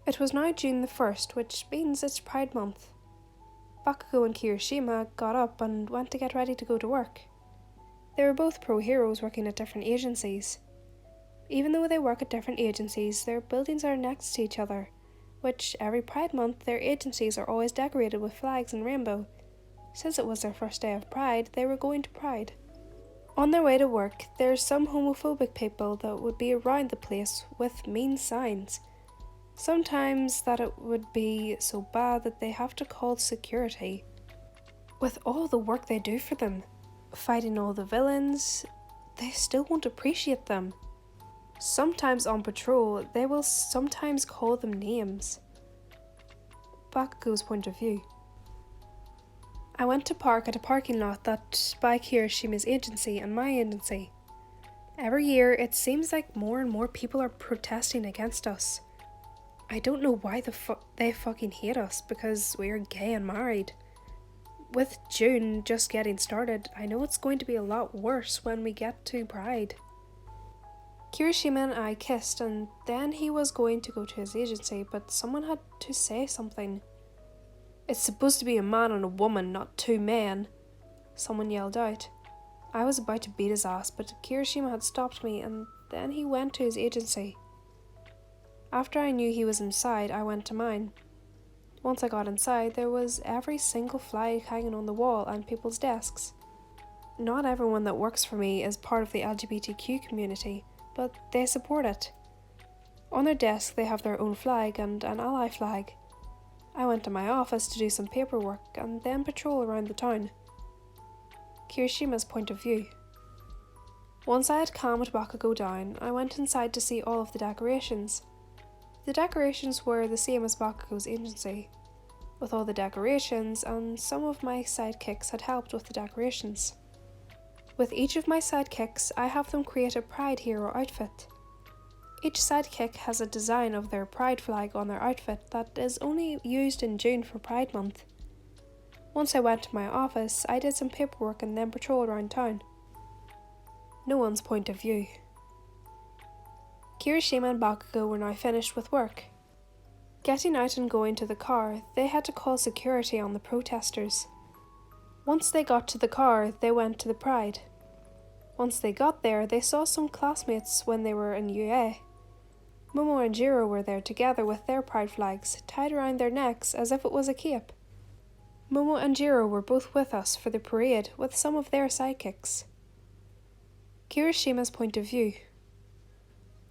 It was now June the 1st, which means it's Pride Month. Bakugo and Kirishima got up and went to get ready to go to work. They were both pro-heroes working at different agencies. Even though they work at different agencies, their buildings are next to each other, which every Pride Month their agencies are always decorated with flags and rainbow. Since it was their first day of Pride, they were going to Pride. On their way to work, there's some homophobic people that would be around the place with mean signs. Sometimes that it would be so bad that they have to call security. With all the work they do for them, fighting all the villains, they still won't appreciate them. Sometimes on patrol, they will sometimes call them names. Bakugo's point of view. I went to park at a parking lot that's by Kirishima's agency and my agency. Every year, it seems like more and more people are protesting against us. I don't know why they fucking hate us, because we are gay and married. With June just getting started, I know it's going to be a lot worse when we get to Pride. Kirishima and I kissed, and then he was going to go to his agency, but someone had to say something. "It's supposed to be a man and a woman, not two men," someone yelled out. I was about to beat his ass, but Kirishima had stopped me, and then he went to his agency. After I knew he was inside, I went to mine. Once I got inside, there was every single flag hanging on the wall and people's desks. Not everyone that works for me is part of the LGBTQ community, but they support it. On their desk they have their own flag and an ally flag. I went to my office to do some paperwork and then patrol around the town. Kirishima's point of view. Once I had calmed Bakugo down, I went inside to see all of the decorations. The decorations were the same as Bakugo's agency, with all the decorations, and some of my sidekicks had helped with the decorations. With each of my sidekicks, I have them create a Pride hero outfit. Each sidekick has a design of their Pride flag on their outfit that is only used in June for Pride Month. Once I went to my office, I did some paperwork and then patrolled around town. No one's point of view. Kirishima and Bakugo were now finished with work. Getting out and going to the car, they had to call security on the protesters. Once they got to the car, they went to the Pride. Once they got there, they saw some classmates when they were in UA. Momo and Jiro were there together with their Pride flags tied around their necks as if it was a cape. Momo and Jiro were both with us for the parade with some of their sidekicks. Kirishima's point of view.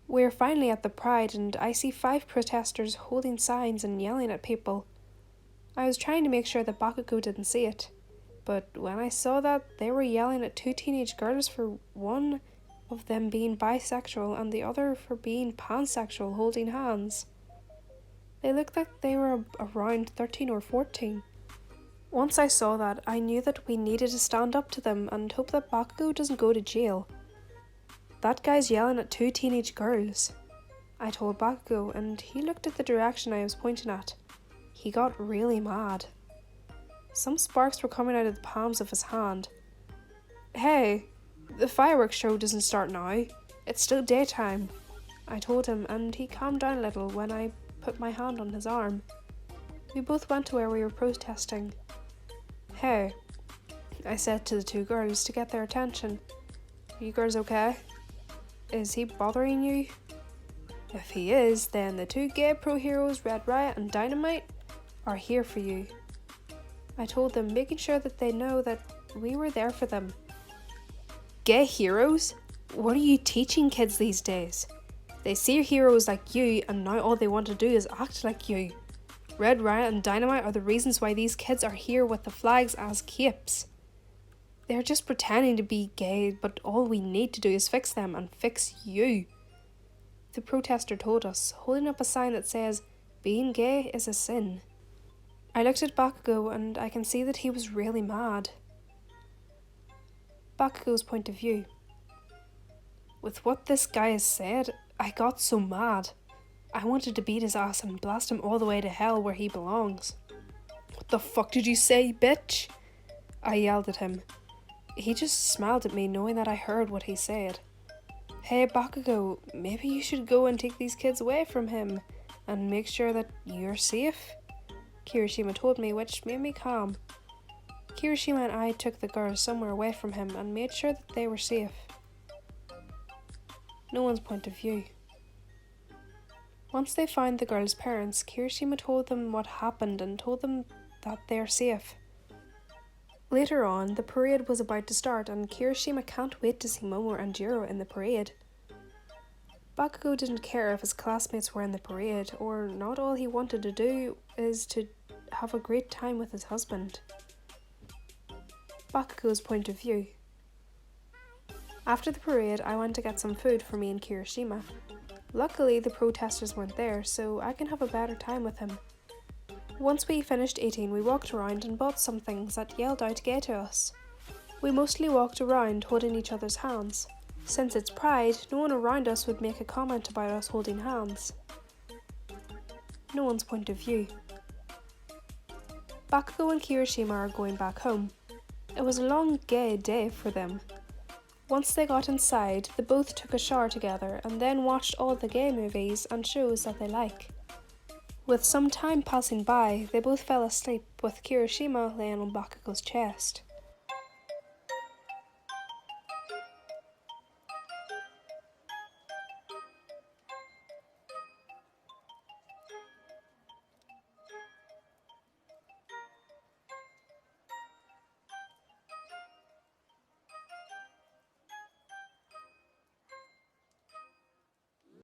We're finally at the Pride and I see 5 protesters holding signs and yelling at people. I was trying to make sure that Bakugo didn't see it, but when I saw that, they were yelling at 2 teenage girls for one of them being bisexual and the other for being pansexual, holding hands. They looked like they were around 13 or 14. Once I saw that, I knew that we needed to stand up to them and hope that Bakugo doesn't go to jail. That guy's yelling at 2 teenage girls, I told Bakugo, and he looked at the direction I was pointing at. He got really mad. Some sparks were coming out of the palms of his hand. "Hey, the fireworks show doesn't start now. It's still daytime," I told him, and he calmed down a little when I put my hand on his arm. We both went to where we were protesting. "Hey," I said to the 2 girls to get their attention. "Are you girls okay? Is he bothering you? If he is, then the 2 gay pro-heroes, Red Riot and Dynamite, are here for you," I told them, making sure that they know that we were there for them. Gay heroes? What are you teaching kids these days? They see heroes like you and now all they want to do is act like you. Red Riot and Dynamite are the reasons why these kids are here with the flags as capes. They're just pretending to be gay, but all we need to do is fix them and fix you, the protester told us, holding up a sign that says, "Being gay is a sin." I looked at Bakugo and I can see that he was really mad. Bakugo's point of view. With what this guy has said, I got so mad. I wanted to beat his ass and blast him all the way to hell where he belongs. "What the fuck did you say, bitch?" I yelled at him. He just smiled at me, knowing that I heard what he said. "Hey Bakugo, maybe you should go and take these kids away from him. and make sure that you're safe," Kirishima told me, which made me calm. Kirishima and I took the girls somewhere away from him and made sure that they were safe. No one's point of view. Once they found the girls' parents, Kirishima told them what happened and told them that they're safe. Later on, the parade was about to start and Kirishima can't wait to see Momo and Jiro in the parade. Bakugo didn't care if his classmates were in the parade or not. All he wanted to do is to have a great time with his husband. Bakugo's point of view. After the parade, I went to get some food for me and Kirishima. Luckily, the protesters weren't there, so I can have a better time with him. Once we finished eating, we walked around and bought some things that yelled out gay to us. We mostly walked around holding each other's hands. Since it's Pride, no one around us would make a comment about us holding hands. No one's point of view. Bakugo and Kirishima are going back home. It was a long, gay day for them. Once they got inside, they both took a shower together and then watched all the gay movies and shows that they like. With some time passing by, they both fell asleep with Kirishima laying on Bakugo's chest.